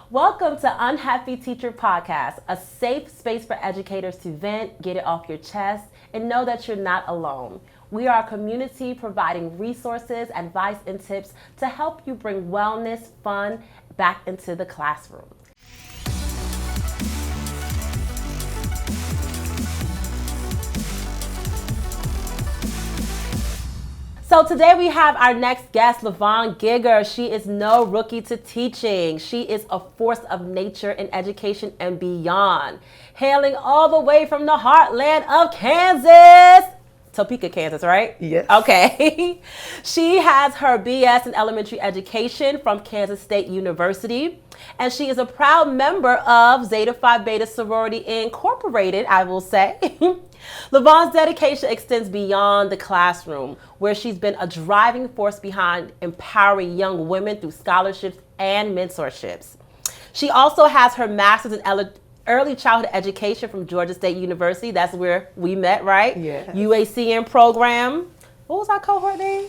Welcome to Unhappy Teacher Podcast, a safe space for educators to vent, get it off your chest, and know that you're not alone. We are a community providing resources, advice, and tips to help you bring wellness, fun back into the classroom. So today we have our next guest, Levonne Gigger. She is no rookie to teaching. She is a force of nature in education and beyond. Hailing all the way from the heartland of Kansas. Topeka, Kansas, right? Yes. Okay. She has her BS in elementary education from Kansas State University. And she is a proud member of Zeta Phi Beta Sorority Incorporated, I will say. Levonne's dedication extends beyond the classroom, where she's been a driving force behind empowering young women through scholarships and mentorships. She also has her master's in early childhood education from Georgia State University. That's where we met, right? Yes. UACN program. What was our cohort name?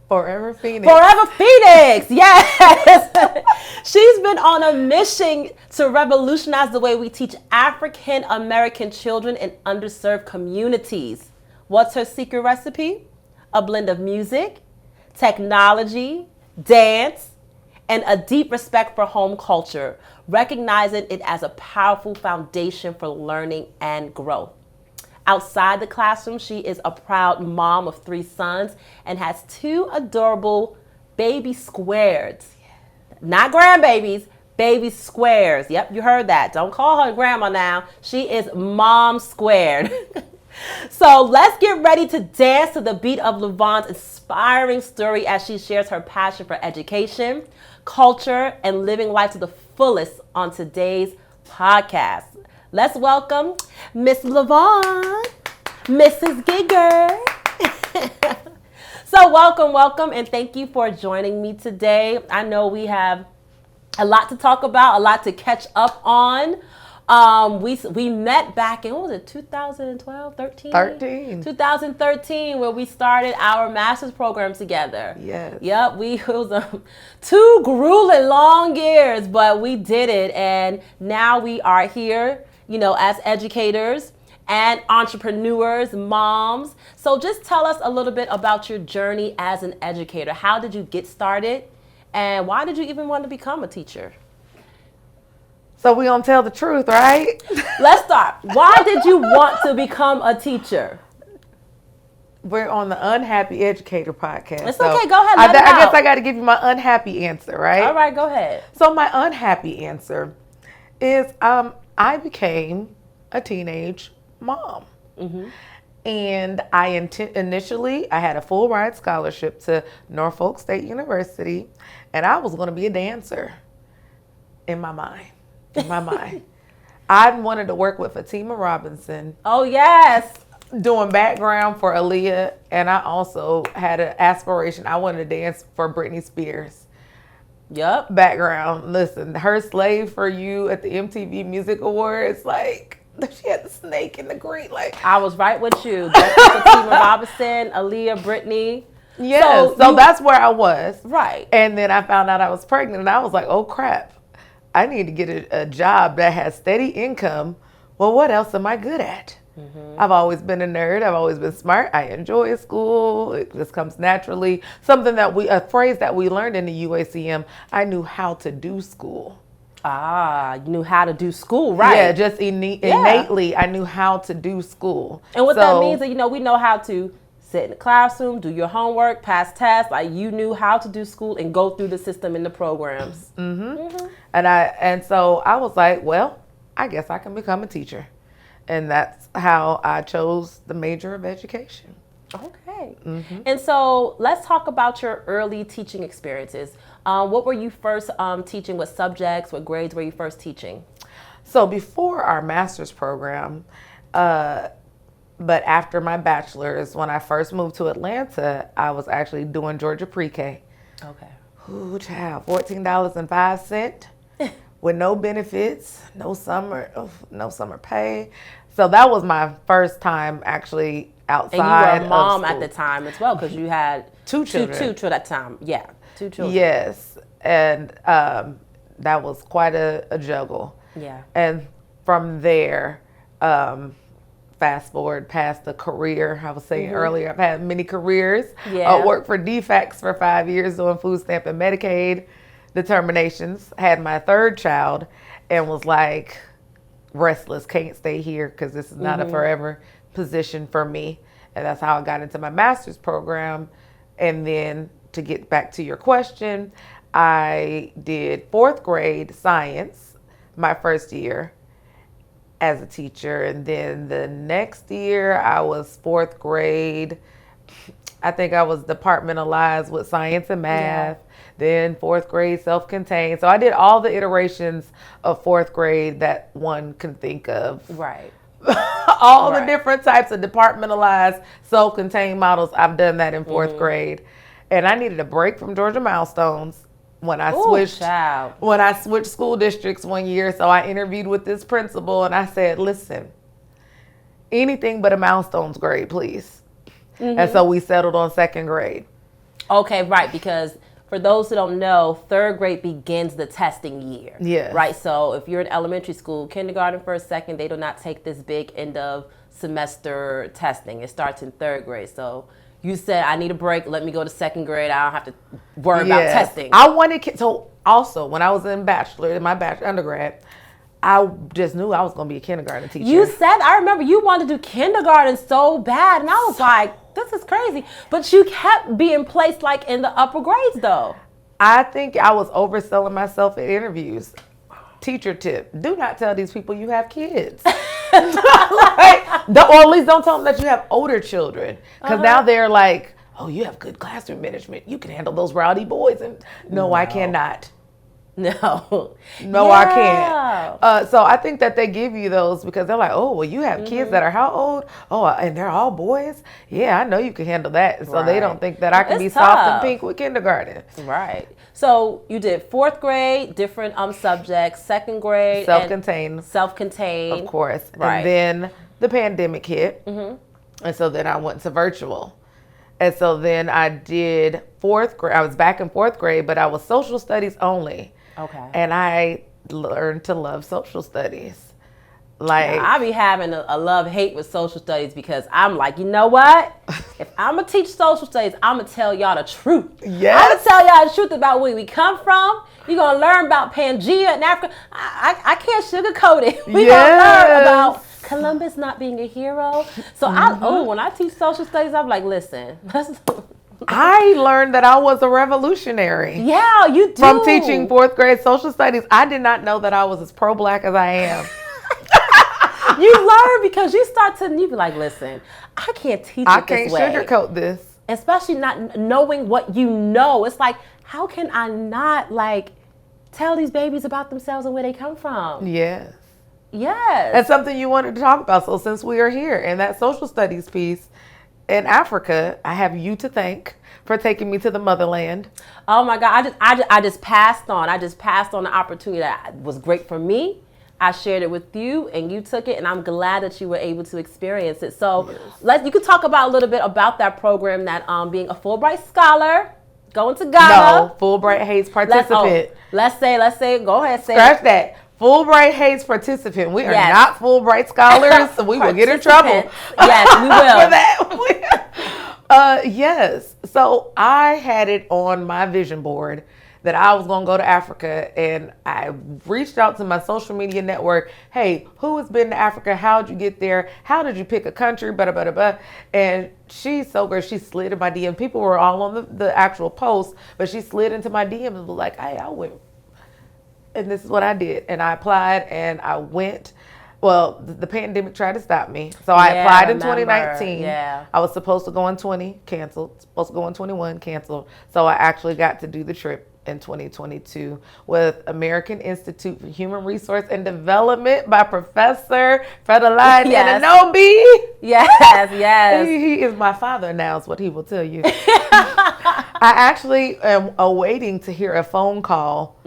Forever Phoenix. Forever Phoenix, yes. She's been on a mission to revolutionize the way we teach African American children in underserved communities. What's her secret recipe? A blend of music, technology, dance, and a deep respect for home culture, recognizing it as a powerful foundation for learning and growth. Outside the classroom, she is a proud mom of 3 sons and has 2 adorable baby squares. Not grandbabies, baby squares. Yep, you heard that. Don't call her grandma now. She is mom squared. So let's get ready to dance to the beat of Levonne's inspiring story as she shares her passion for education, culture, and living life to the fullest on today's podcast. Let's welcome Miss Levonne, Mrs. Gigger. So welcome, and thank you for joining me today. I know we have a lot to talk about, a lot to catch up on. We met back in, what was it, 2012, 13? 2013, where we started our master's program together. Yes. Yep, it was 2 grueling long years, but we did it, and now we are here, as educators and entrepreneurs, moms. So just tell us a little bit about your journey as an educator. How did you get started, and why did you even want to become a teacher? So we gonna tell the truth, right? Let's start. Why did you want to become a teacher? We're on the Unhappy Educator podcast. It's okay. Go ahead. Let it I guess out. I got to give you my unhappy answer, right? All right, go ahead. So my unhappy answer is I became a teenage mom. Mm-hmm. And initially I had a full ride scholarship to Norfolk State University, and I was going to be a dancer in my mind. I wanted to work with Fatima Robinson. Oh, yes. Doing background for Aaliyah, and I also had an aspiration. I wanted to dance for Britney Spears. Yep. Background. Listen, her Slave for You at the MTV Music Awards, like, she had the snake in the green. Like, I was right with you. Fatima Robinson, Aaliyah, Britney. Yeah, so that's where I was. Right. And then I found out I was pregnant, and I was like, oh, crap. I need to get a job that has steady income. Well, what else am I good at? Mm-hmm. I've always been a nerd. I've always been smart. I enjoy school. It just comes naturally. A phrase that we learned in the UACM, I knew how to do school. Ah, you knew how to do school, right? Yeah, just innately, I knew how to do school. And what that means is, we know how to sit in the classroom, do your homework, pass tests. Like, you knew how to do school and go through the system and the programs. Mm-hmm. Mm-hmm. And so I was like, well, I guess I can become a teacher. And that's how I chose the major of education. Okay. Mm-hmm. And so let's talk about your early teaching experiences. What were you first teaching? What subjects, what grades were you first teaching? So before our master's program, but after my bachelor's, when I first moved to Atlanta, I was actually doing Georgia pre-K. Okay. Ooh, child, $14.05 with no benefits, no summer pay. So that was my first time actually outside. And you were a mom at the time as well, because you had two children. Two at that time. Yeah, 2 children. Yes, and that was quite a juggle. Yeah. And from there, fast forward past the career, I was saying earlier, I've had many careers. Yeah. I worked for DFACS for 5 years doing food stamp and Medicaid determinations. Had my third child and was like restless, can't stay here because this is not a forever position for me. And that's how I got into my master's program. And then to get back to your question, I did fourth grade science my first year as a teacher. And then the next year I was fourth grade. I think I was departmentalized with science and math. Yeah. Then fourth grade self-contained. So I did all the iterations of fourth grade that one can think of. Right. All the different types of departmentalized self-contained models. I've done that in fourth grade. And I needed a break from Georgia Milestones when I switched school districts one year. So I interviewed with this principal and I said, listen, anything but a Milestones grade, please. And so we settled on second grade. Okay, right, because for those who don't know, third grade begins the testing year. Yeah. Right, so if you're in elementary school, kindergarten, first, second, they do not take this big end of semester testing. It starts in third grade. So you said, I need a break. Let me go to second grade. I don't have to worry about testing. I wanted kids. So also, when I was in my undergrad, I just knew I was going to be a kindergarten teacher. You said, I remember you wanted to do kindergarten so bad. And I was like, this is crazy. But you kept being placed like in the upper grades though. I think I was overselling myself at interviews. Teacher tip, do not tell these people you have kids. Or at least don't tell them that you have older children. Because now they're like, oh, you have good classroom management. You can handle those rowdy boys. And no. I cannot. No, I can't. So I think that they give you those because they're like, oh, well, you have kids that are how old? Oh, and they're all boys? Yeah, I know you can handle that. So they don't think that I can be soft and pink with kindergarten. Right. So you did fourth grade, different subjects, second grade. Self-contained. Self-contained. Of course. Right. And then the pandemic hit. And so then I went to virtual. And so then I did fourth grade. I was back in fourth grade, but I was social studies only. Okay. And I learned to love social studies. Like, I be having a love-hate with social studies because I'm like, you know what? If I'm going to teach social studies, I'm going to tell y'all the truth. Yes. I'm going to tell y'all the truth about where we come from. You're going to learn about Pangea and Africa. I can't sugarcoat it. We're going to learn about Columbus not being a hero. So when I teach social studies, I'm like, listen, I learned that I was a revolutionary. Yeah, you do. From teaching fourth grade social studies. I did not know that I was as pro-black as I am. You learn because you start to, you be like, listen, I can't teach it this way. I can't sugarcoat this. Especially not knowing what you know. It's like, how can I not like tell these babies about themselves and where they come from? Yes. Yes. That's something you wanted to talk about. So since we are here in that social studies piece in Africa, I have you to thank for taking me to the motherland. Oh my God. I just passed on. I just passed on the opportunity that was great for me. I shared it with you and you took it, and I'm glad that you were able to experience it. So you could talk about a little bit about that program, that being a Fulbright scholar, going to Ghana. No, Fulbright Hayes participant. Let's say, go ahead, say Scratch that. Fulbright Hayes participant. We are not Fulbright scholars, so we will get in trouble. Yes, we will. For that. Yes. So I had it on my vision board that I was going to go to Africa, and I reached out to my social media network. Hey, who has been to Africa? How'd you get there? How did you pick a country? And she's so great. She slid in my DM. People were all on the actual post, but she slid into my DM and was like, hey, I went. And this is what I did. And I applied and I went. Well, the pandemic tried to stop me. So I applied in 2019. Yeah. I was supposed to go in 20, canceled. Supposed to go in 21, canceled. So I actually got to do the trip in 2022 with American Institute for Human Resource and Development by Professor Fredolite Ananobi. Yes. He is my father now, is what he will tell you. I actually am awaiting to hear a phone call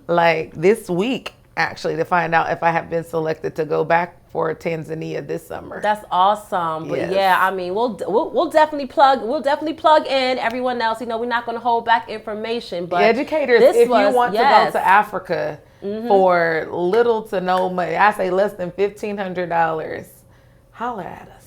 like this week, actually, to find out if I have been selected to go back for Tanzania this summer. That's awesome. But yeah, I mean, we'll definitely plug in everyone else. You know, we're not going to hold back information. But educators, if you want to go to Africa, for little to no money. I say less than $1,500. Holla at us.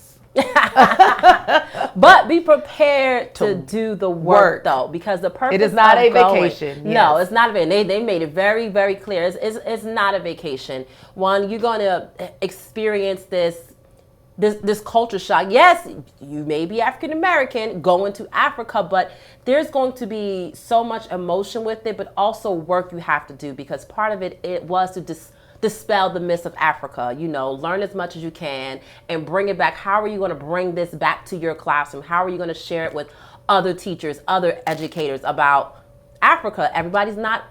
But be prepared to do the work though, because the purpose it is not of a going, vacation. No, it's not a vacation. They made it very, very clear. It's not a vacation. One, you're going to experience this culture shock. Yes, you may be African American going to Africa, but there's going to be so much emotion with it, but also work you have to do, because part of it was to dispel the myths of Africa. Learn as much as you can and bring it back. How are you going to bring this back to your classroom? How are you going to share it with other teachers, other educators about Africa? Everybody's not,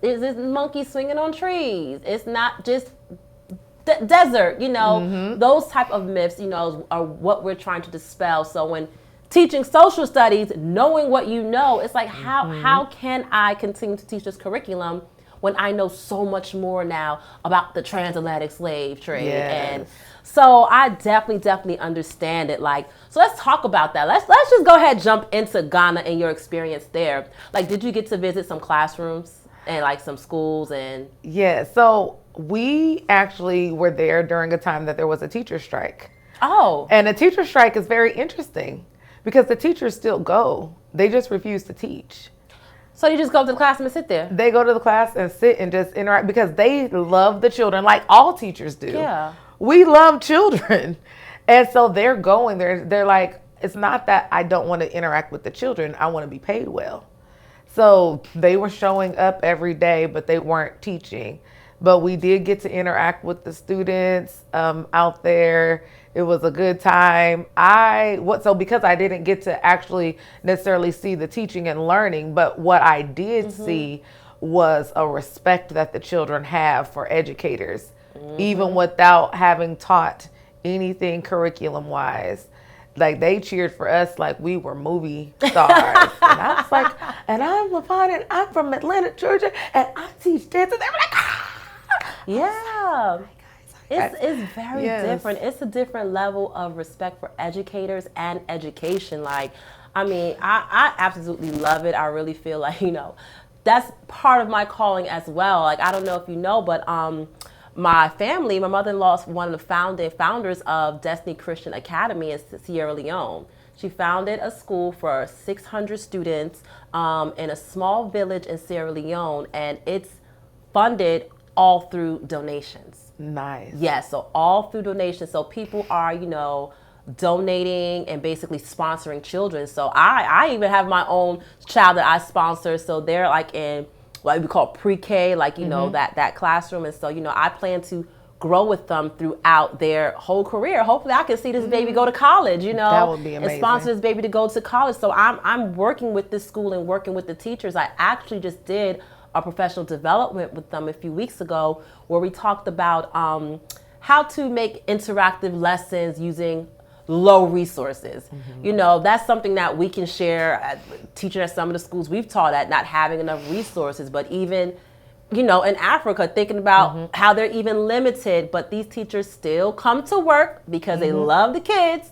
is monkeys swinging on trees. It's not just desert, those type of myths, are what we're trying to dispel. So when teaching social studies, knowing what you know, it's like, how can I continue to teach this curriculum when I know so much more now about the transatlantic slave trade? Yes. And so I definitely understand it. So let's talk about that. Let's just go ahead, jump into Ghana and your experience there. Did you get to visit some classrooms and some schools? And yeah, so we actually were there during a time that there was a teacher strike. Oh. And a teacher strike is very interesting because the teachers still go. They just refuse to teach. So you just go to the classroom and sit there? They go to the class and sit and just interact because they love the children, like all teachers do. Yeah. We love children. And so they're going there. They're like, it's not that I don't want to interact with the children. I want to be paid well. So they were showing up every day, but they weren't teaching. But we did get to interact with the students out there. It was a good time. So because I didn't get to actually necessarily see the teaching and learning, but what I did see was a respect that the children have for educators, even without having taught anything curriculum wise. They cheered for us like we were movie stars. And I was like, and I'm Levonne, and I'm from Atlanta, Georgia, and I teach dance. And they were like, ah! Yeah. It's very Yes. different. It's a different level of respect for educators and education. I absolutely love it. I really feel like, that's part of my calling as well. I don't know if you know, but my mother-in-law is one of the founders of Destiny Christian Academy in Sierra Leone. She founded a school for 600 students in a small village in Sierra Leone, and it's funded all through donations. Nice. Yes, so all through donations. So people are, donating and basically sponsoring children. So I even have my own child that I sponsor. So they're in what we call pre-K, that classroom. And so, I plan to grow with them throughout their whole career. Hopefully I can see this baby go to college, That would be amazing. and sponsor this baby to go to college. So I'm working with this school and working with the teachers. I actually just did a professional development with them a few weeks ago where we talked about how to make interactive lessons using low resources. That's something that we can share, teaching at some of the schools we've taught at, not having enough resources, but even, in Africa, thinking about how they're even limited, but these teachers still come to work because they love the kids,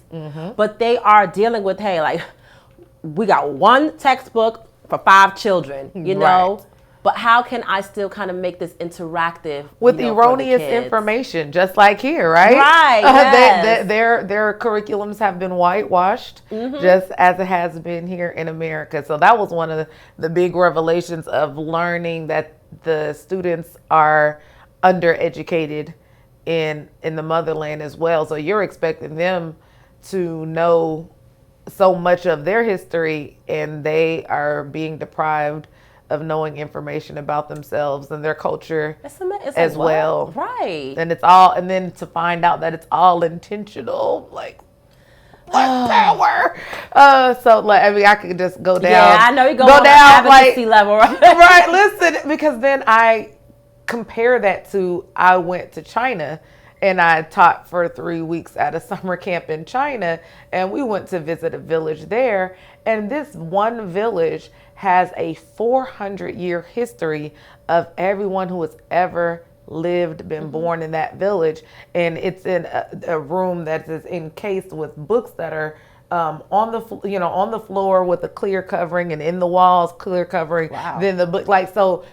but they are dealing with, we got one textbook for 5 children, Right. But how can I still kind of make this interactive with erroneous for the kids? information, just like here, right? Right. Yes. Their curriculums have been whitewashed, just as it has been here in America. So that was one of the big revelations of learning that the students are undereducated in the motherland as well. So you're expecting them to know so much of their history, and they are being deprived of knowing information about themselves and their culture as well. Right. And and then to find out that it's all intentional, what power. I could just go down. Yeah, I know you go down advocacy level, right? Right, listen, because then I compare that to, I went to China and I taught for 3 weeks at a summer camp in China, and we went to visit a village there, and this one village has a 400-year history of everyone who has ever lived, been born in that village. And it's in a room that is encased with books that are on the floor with a clear covering, and in the walls clear covering. Wow. Then the book, so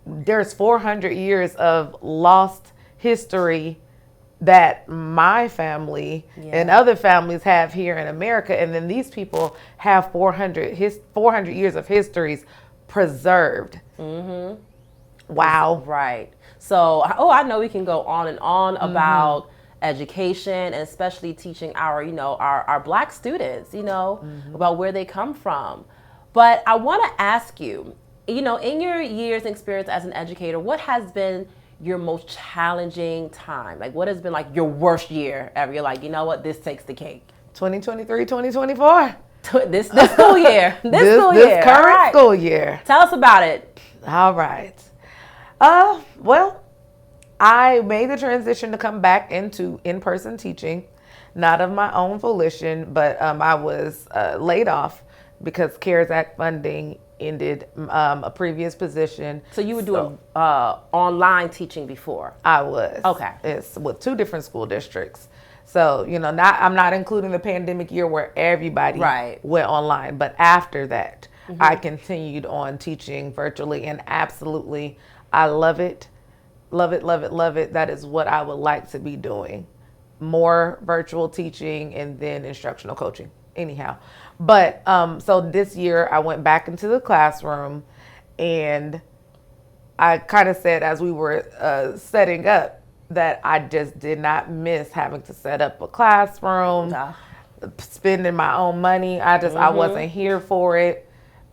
there's 400 years of lost history that my family and other families have here in America, and then these people have 400 years of histories preserved. Wow. Right. So, I know we can go on and on about education, and especially teaching our, our Black students, about where they come from. But I want to ask you, in your years and experience as an educator, what has been your most challenging time? Like, what has been like your worst year ever? You're like, you know what, this takes the cake. 2023, 2024. This school year. This current school year. Tell us about it. All right. Well, I made the transition to come back into in-person teaching, not of my own volition, but I was laid off because CARES Act funding ended a previous position. So you were doing online teaching before? I was. Okay. It's with 2 different school districts. So, I'm not including the pandemic year where everybody went online. But after that, I continued on teaching virtually, and absolutely, I love it. Love it, love it, love it. That is what I would like to be doing. More virtual teaching and then instructional coaching. Anyhow. But so this year I went back into the classroom, and I kind of said as we were setting up that I just did not miss having to set up a classroom, spending my own money. I wasn't here for it.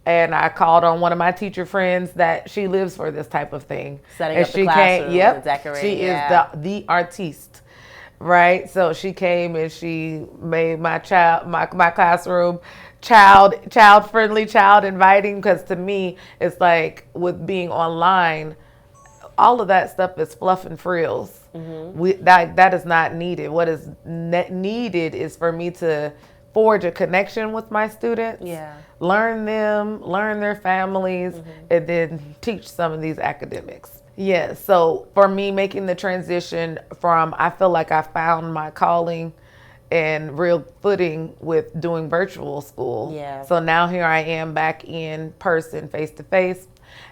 And I called on one of my teacher friends that she lives for this type of thing. Setting up the classroom and decorating. She is the artiste, right? So she came and she made my classroom child friendly, child inviting. Because to me, it's like with being online, all of that stuff is fluff and frills. That is not needed. What is needed is for me to forge a connection with my students, learn them, learn their families, and then teach some of these academics. Yes, so for me, making the transition from, I feel like I found my calling and real footing with doing virtual school. So now here I am back in person, face to face.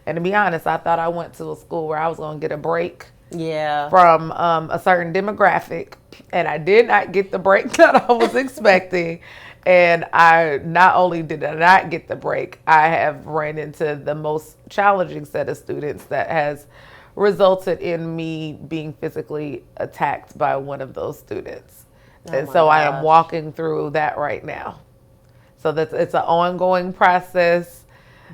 And to be honest, I thought I went to a school where I was going to get a break from a certain demographic, and I did not get the break that I was expecting. And I not only did I not get the break, I have ran into the most challenging set of students that has resulted in me being physically attacked by one of those students. And so I am walking through that right now. So it's an ongoing process.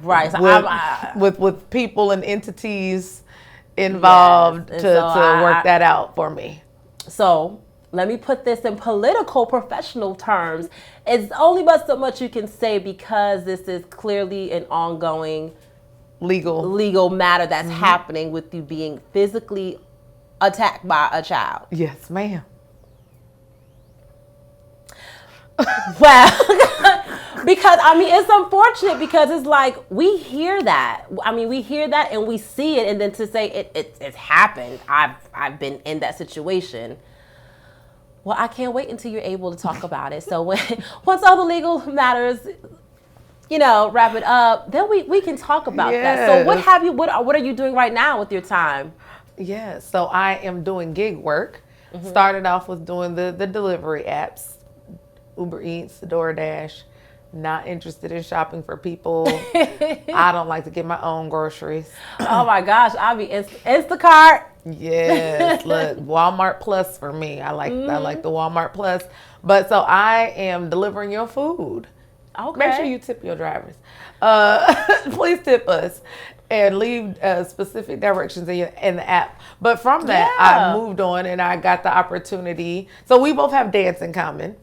Right. So with people and entities involved to work that out for me. So let me put this in political professional terms. It's only but so much you can say, because this is clearly an ongoing legal matter that's happening with you being physically attacked by a child. Yes, ma'am. Well, because it's unfortunate, because it's like we hear that. We hear that and we see it, and then to say it's happened. I've been in that situation. Well, I can't wait until you're able to talk about it. So once all the legal matters, wrap it up, then we can talk about that. So what are you doing right now with your time? Yeah, so I am doing gig work. Started off with doing the delivery apps, Uber Eats, DoorDash. Not interested in shopping for people. I don't like to get my own groceries. Oh my gosh, I'll be Instacart. Yes, look, Walmart Plus for me. I like the Walmart Plus. But so I am delivering your food. Okay. Make sure you tip your drivers. Please tip us and leave specific directions in the app. But from that, I moved on and I got the opportunity. So we both have dance in common.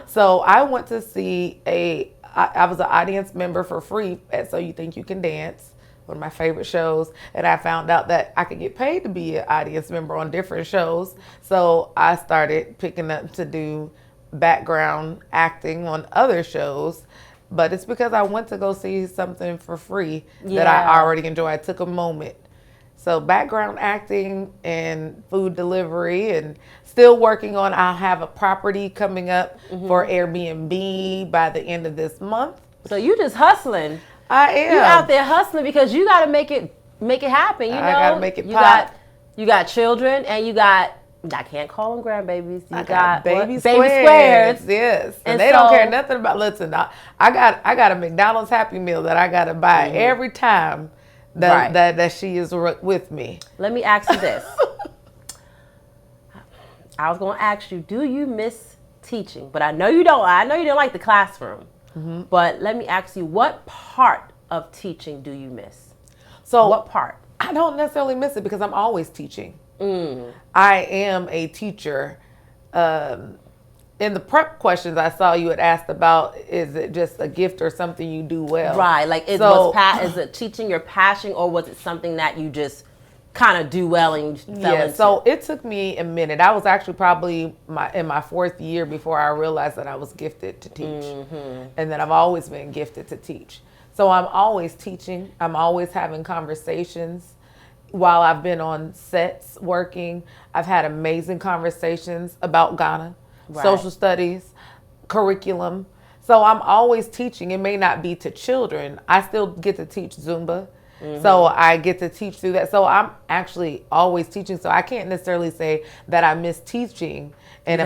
So I went to see I was an audience member for free at So You Think You Can Dance, one of my favorite shows. And I found out that I could get paid to be an audience member on different shows. So I started picking up to do background acting on other shows. But it's because I went to go see something for free that I already enjoy. I took a moment. So background acting and food delivery, and still working on, I'll have a property coming up for Airbnb by the end of this month. So you just hustling. I am. You out there hustling because you got to make it make it happen. You know, I gotta make it you pop. You got children, and you got. I can't call them grandbabies. You got baby squares. Yes, and they don't care nothing about. Listen, I got a McDonald's Happy Meal that I gotta buy every time that she is with me. Let me ask you this. I was gonna ask you, do you miss teaching? But I know you don't. I know you didn't like the classroom. But let me ask you, what part of teaching do you miss? So what part? I don't necessarily miss it because I'm always teaching. I am a teacher. In the prep questions I saw you had asked about, is it just a gift or something you do well? Right. Like, is it teaching your passion, or was it something that you just kind of do well and fell into? So it took me a minute. I was actually probably in my 4th year before I realized that I was gifted to teach. And that I've always been gifted to teach. So I'm always teaching. I'm always having conversations. While I've been on sets working, I've had amazing conversations about Ghana, social studies, curriculum. So I'm always teaching. It may not be to children. I still get to teach Zumba. So I get to teach through that. So I'm actually always teaching. So I can't necessarily say that I miss teaching. And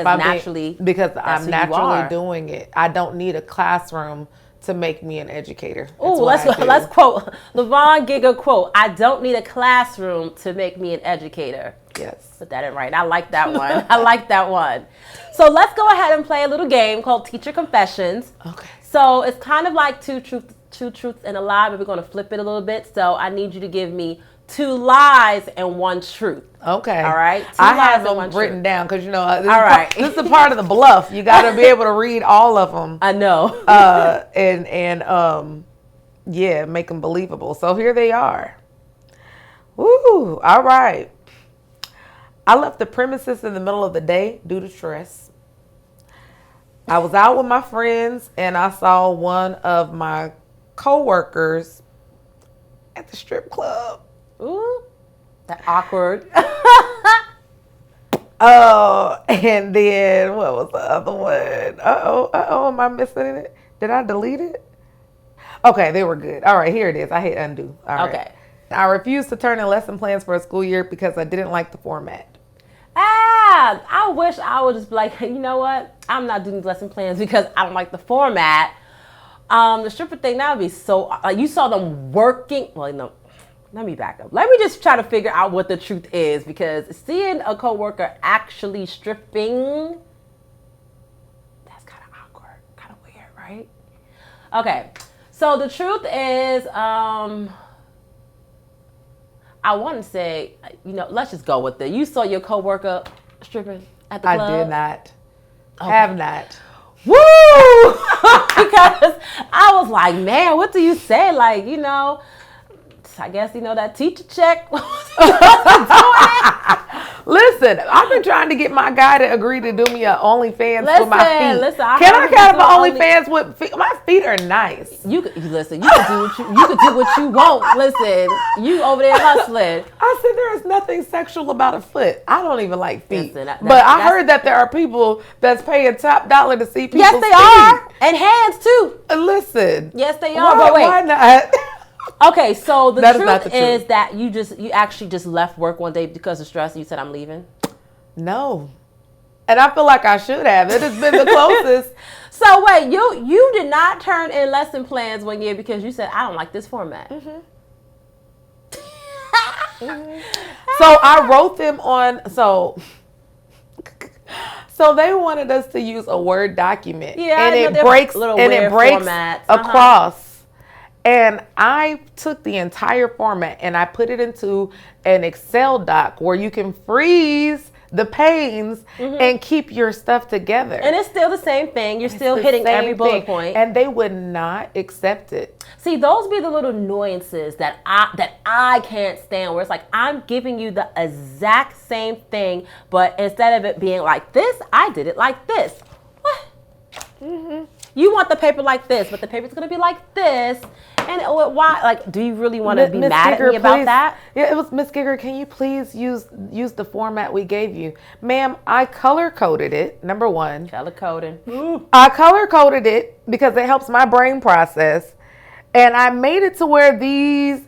because I'm naturally doing it. I don't need a classroom to make me an educator. Oh, let's quote Levonne Gigger quote. I don't need a classroom to make me an educator. Yes. Put that in right. I like that one. I like that one. So let's go ahead and play a little game called Teacher Confessions. Okay. So it's kind of like two truths and a lie, but we're going to flip it a little bit. So I need you to give me 2 lies and 1 truth. Okay. All right. I have them written down because, you know, this is a part of the bluff. You got to be able to read all of them. I know. And make them believable. So here they are. Woo. All right. I left the premises in the middle of the day due to stress. I was out with my friends and I saw one of my coworkers at the strip club. Ooh, that awkward. And then what was the other one? Am I missing it? Did I delete it? Okay, they were good. All right, here it is. I hit undo. All right. Okay. I refused to turn in lesson plans for a school year because I didn't like the format. I wish I would just be like, you know what? I'm not doing lesson plans because I don't like the format. The stripper thing, that would be so, you saw them working. Well, no, let me back up. Let me just try to figure out what the truth is, because seeing a coworker actually stripping, that's kind of awkward, kind of weird, right? Okay, so the truth is, I want to say, let's just go with it. You saw your coworker stripping at the club? I did not. Okay. Have not. Woo! Because I was like, man, what do you say? Like, I guess, that teacher check. Listen, I've been trying to get my guy to agree to do me an OnlyFans with my feet. Listen, can I have an OnlyFans with feet? My feet are nice. You could do what you want. Listen, you over there hustling. I said there is nothing sexual about a foot. I don't even like feet. Listen, but I heard that there are people that's paying top dollar to see people's feet. Yes, they are. And hands too. Listen. Yes, they are. But wait. Why not? Okay, so the truth is that you actually just left work one day because of stress and you said, I'm leaving? No. And I feel like I should have. It has been the closest. So wait, you did not turn in lesson plans one year because you said, I don't like this format. Mm-hmm. So I wrote them on, so they wanted us to use a Word document. Yeah, and it breaks across. And I took the entire format and I put it into an Excel doc where you can freeze the panes and keep your stuff together. And it's still the same thing. You're still hitting every bullet point. And they would not accept it. See, those be the little annoyances that I can't stand, where it's like, I'm giving you the exact same thing, but instead of it being like this, I did it like this. What? You want the paper like this, but the paper's going to be like this. And why? Like, do you really want to be mad at me about that? Yeah, it was Miss Gigger. Can you please use the format we gave you, ma'am? I color coded it. Number one, color coding. I color coded it because it helps my brain process, and I made it to where these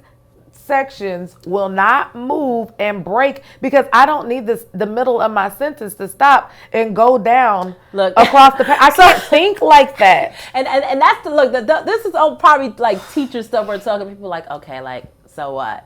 sections will not move and break because I don't need the middle of my sentence to stop and go down across the page. I can't think like that. And that's the look. This is all probably like teacher stuff we're talking. People like, okay, like, so what?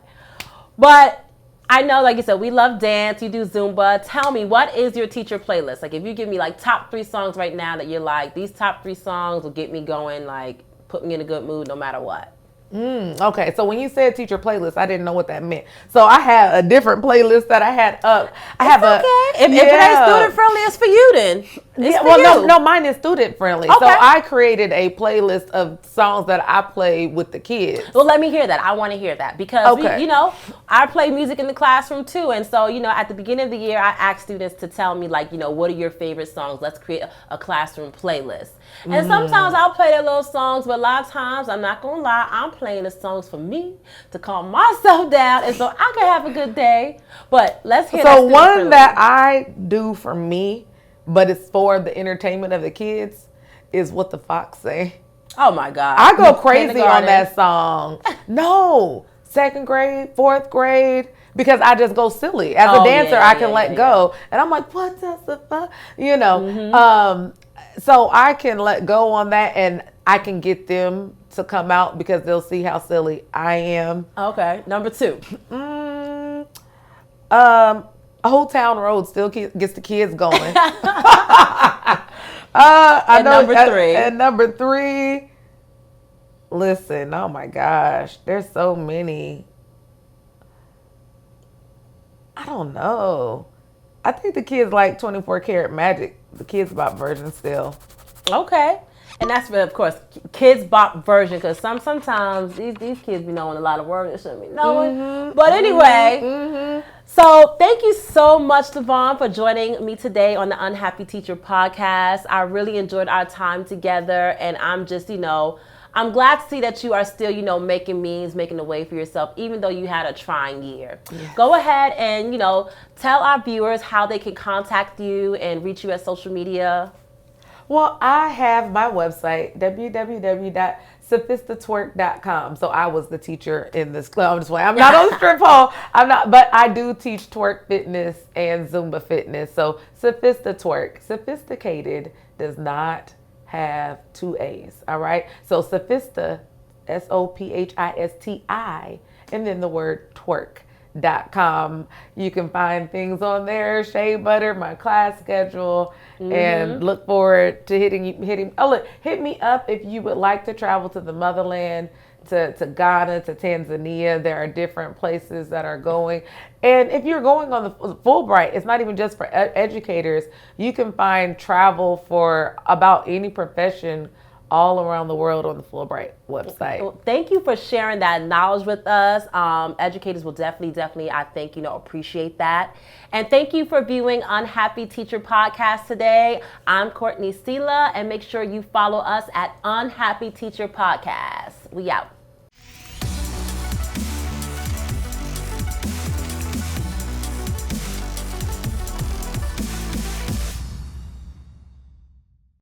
But I know, like you said, we love dance. You do Zumba. Tell me, what is your teacher playlist? Like, if you give me like top 3 songs right now that you're like, these top 3 songs will get me going, like, put me in a good mood no matter what. Okay, so when you said teacher playlist, I didn't know what that meant. So I had a different playlist that I had up. If it ain't student friendly, it's for you then. No, mine is student friendly. Okay. So I created a playlist of songs that I play with the kids. Well, let me hear that. I want to hear that because I play music in the classroom too, and so at the beginning of the year, I ask students to tell me like what are your favorite songs. Let's create a classroom playlist. And sometimes I'll play their little songs, but a lot of times I'm not gonna lie, I'm playing the songs for me to calm myself down, and so I can have a good day. But let's hear. So one that I do for me, but it's for the entertainment of the kids, is What the Fox Say. Oh my God! I go crazy on that song. No, 2nd grade, 4th grade. Because I just go silly. As a dancer, I can let go. And I'm like, what does the fuck? So I can let go on that and I can get them to come out because they'll see how silly I am. Okay. Number 2. Old Town Road still gets the kids going. Number 3. And number 3, listen, oh my gosh, there's so many. I don't know. I think the kids like 24 Karat Magic, the Kids Bop version still. Okay. And that's, of course, Kids Bop version, because sometimes these kids be knowing a lot of words they shouldn't be knowing. But anyway, so thank you so much, Levonne, for joining me today on the Unhappy Teacher podcast. I really enjoyed our time together, and I'm just, I'm glad to see that you are still, making means, making a way for yourself, even though you had a trying year. Yes. Go ahead and, tell our viewers how they can contact you and reach you at social media. Well, I have my website, www.sophistatwerk.com. So I was the teacher in this club. I'm not on the strip pole. But I do teach twerk fitness and Zumba fitness. So Sophistatwerk, sophisticated does not have 2 A's, all right? So Sophista, SOPHISTI, and then the word twerk.com. You can find things on there, shea butter, my class schedule, and look forward to hitting. Oh, look, hit me up if you would like to travel to the motherland, to Ghana, to Tanzania. There are different places that are going. And if you're going on the Fulbright, it's not even just for educators. You can find travel for about any profession all around the world on the Fulbright website. Well, thank you for sharing that knowledge with us. Educators will definitely, I think, appreciate that. And thank you for viewing Unhappy Teacher Podcast today. I'm Courtney Sela, and make sure you follow us at Unhappy Teacher Podcast. We out.